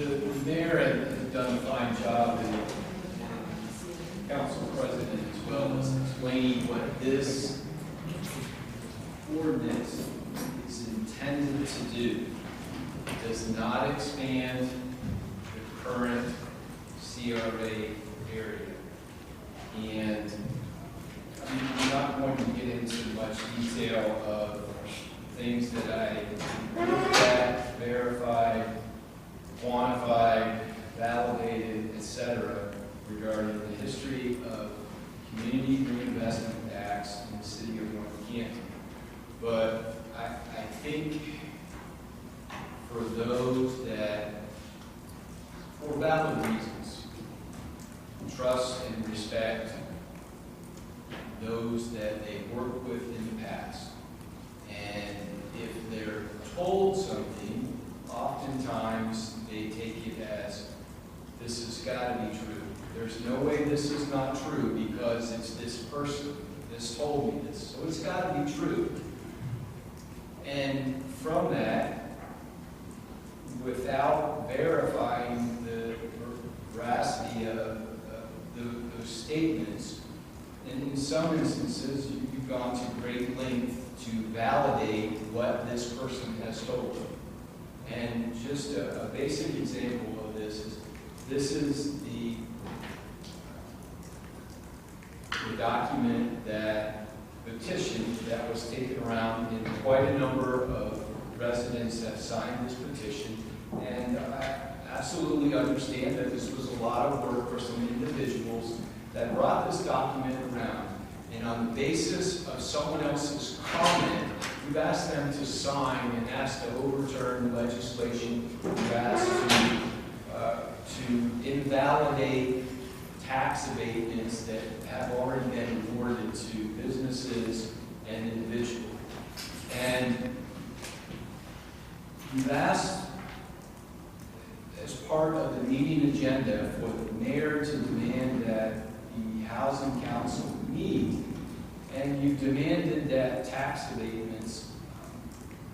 The mayor has done a fine job, and council president as well, as explaining what this ordinance is intended to do. It does not expand the current CRA area. And I'm not going to get into much detail of things that I looked at, verified, quantified, validated, etc., regarding the history of community reinvestment acts in the city of North Canton. But I think for those that, for valid reasons, trust and respect those that they worked with in the past, and if they're told something, oftentimes they take it as, this has got to be true. There's no way this is not true because it's this person. This told me this. So it's got to be true. And from that, without verifying the veracity of those statements, and in some instances, you've gone to great length to validate what this person has told you. And just a basic example of this is the document, that petition that was taken around, and quite a number of residents have signed this petition. And I absolutely understand that this was a lot of work for some individuals that brought this document around. And on the basis of someone else's comment, we've asked them to sign and asked to overturn legislation. We've asked to invalidate tax abatements that have already been awarded to businesses and individuals. And we've asked, as part of the meeting agenda, for the mayor to demand that the Housing Council meet, and you demanded that tax abatements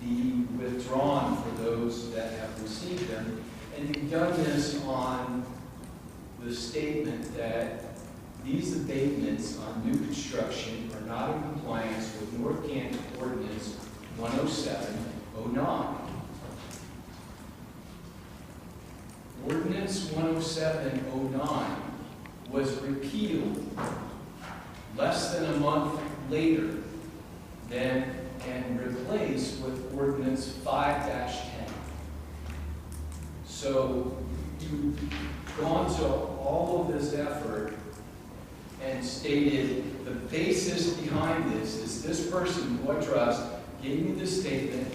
be withdrawn for those that have received them. And you've done this on the statement that these abatements on new construction are not in compliance with North Canton Ordinance 10709. Ordinance 10709 was repealed less than a month later and replaced with Ordinance 5-10. So you've gone to all of this effort and stated the basis behind this is this person who I trust gave me this statement.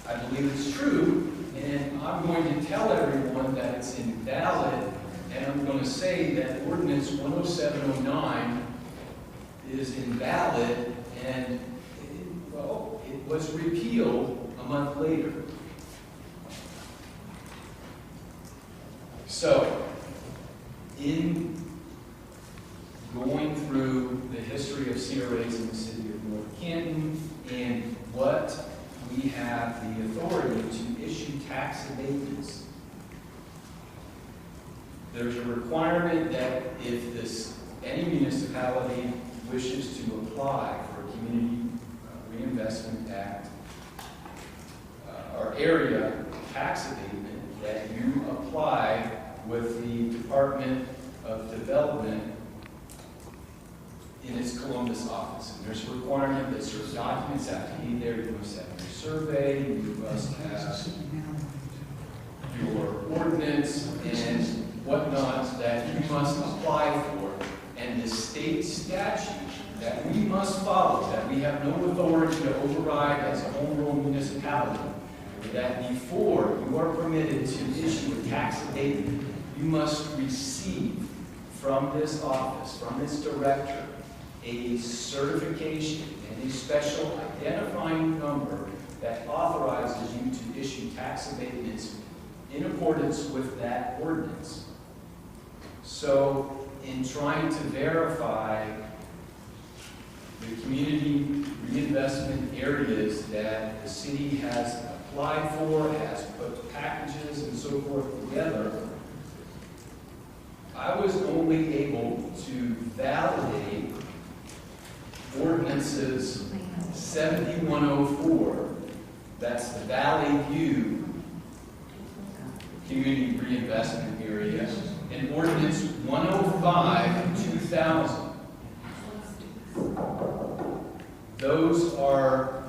I believe it's true, and I'm going to tell everyone that it's invalid, and I'm going to say that Ordinance 10709 is invalid, and it was repealed a month later. So, in going through the history of CRAs in the city of North Canton and what we have the authority to issue tax abatements, there's a requirement that if any municipality wishes to apply for a Community Reinvestment Act or area tax abatement, that you apply with the Department of Development in its Columbus office. And there's a requirement that certain documents have to be there. You must have your survey, you must have your ordinance and whatnot that you must apply for. And the state statute that we must follow, that we have no authority to override as a home rule municipality, that before you are permitted to issue a tax abatement, you must receive from this office, from its director, a certification and a special identifying number that authorizes you to issue tax abatements in accordance with that ordinance. So, in trying to verify the community reinvestment areas that the city has applied for, has put packages and so forth together, I was only able to validate ordinances 7104, that's the Valley View Community Reinvestment Area, and ordinance 105, 2000. Those are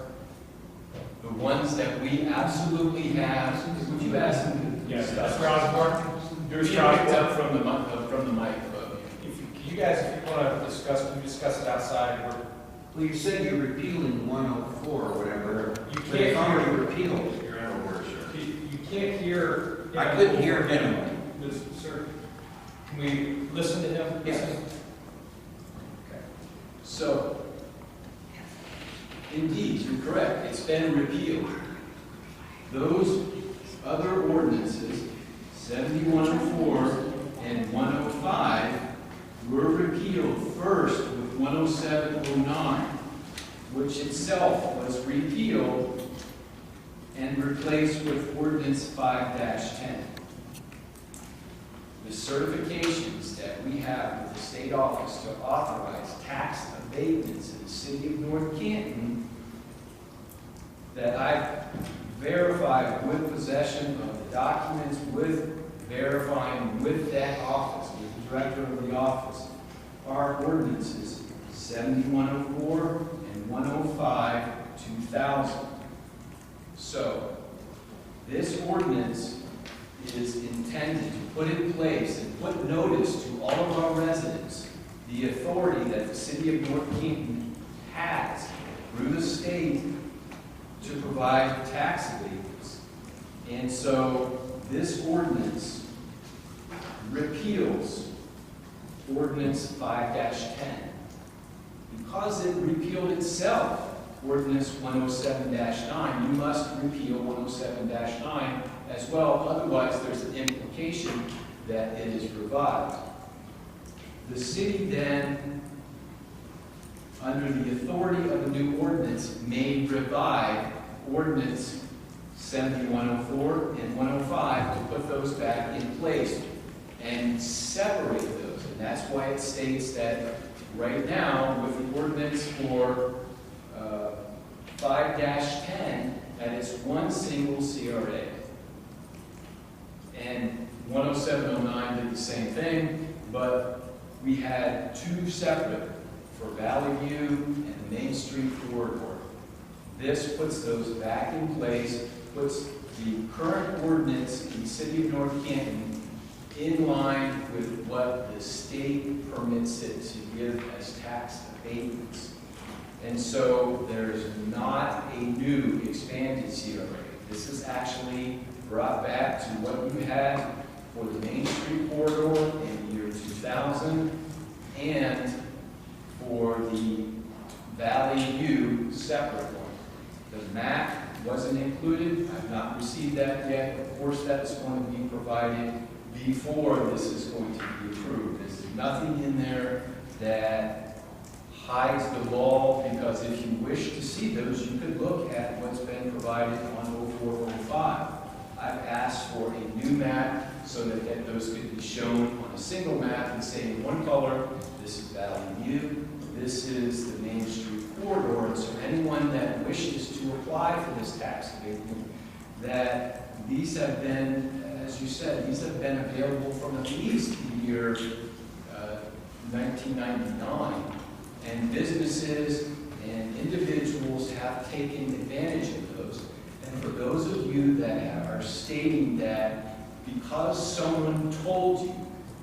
the ones that we absolutely have. Would you ask them to Yes, discuss? Mr. Osborne. You're picked up from the mic above you. If you guys, if you want to discuss, we can discuss it outside. Well, you said you're repealing 104 or whatever. You But it's can't already hear. repealed. You're out of order, sir. You can't hear. I couldn't hear him anyway. Sir, can we listen to him? Yes. Okay. So, indeed, you're correct. It's been repealed. Those other ordinances, 7104 and 105, were repealed first with 10709, which itself was repealed and replaced with ordinance 5-10. The certifications that we have with the state office to authorize tax abatements in the city of North Canton that I verified with possession of the documents, with verifying with that office, with the director of the office, are ordinances 7104 and 105, 2000. So, this ordinance is intended to put in place and put notice to all of our residents the authority that the city of North Canton has through the state to provide tax abatements. And so this ordinance repeals ordinance 5-10. Because it repealed itself, ordinance 107-9, you must repeal 107-9 as well, otherwise there's an implication that it is revived. The city then, under the authority of the new ordinance, may revive ordinance 7104 and 105 to put those back in place and separate those. And that's why it states that right now, with the ordinance for 5-10, that it's one single CRA. And 10709 did the same thing, but we had two separate for Valley View and the Main Street corridor. This puts those back in place, puts the current ordinance in the city of North Canton in line with what the state permits it to give as tax abatements. And so there's not a new expanded CRA. This is actually brought back to what you had for the Main Street corridor in the year 2000 and for the Valley View separate one. The map wasn't included. I've not received that yet. Of course, that's going to be provided before this is going to be approved. There's nothing in there that hides the law, because if you wish to see those, you could look at what's been provided on 0405. I've asked for a new map so that those could be shown on a single map and say in one color, this is Valley View, this is the Main Street corridor. And so anyone that wishes to apply for this tax abatement, that these have been, as you said, these have been available from at least the year 1999. And businesses and individuals have taken advantage of those. And for those of you that are stating that because someone told you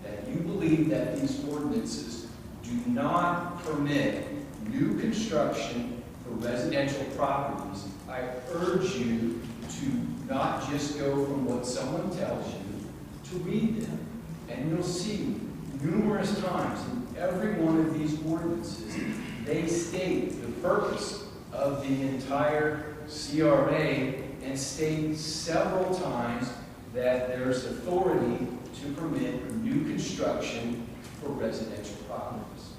that you believe that these ordinances do not permit new construction for residential properties, I urge you to not just go from what someone tells you, to read them. And you'll see numerous times in every one of these ordinances, they state the purpose of the entire CRA and state several times that there's authority to permit new construction for residential properties.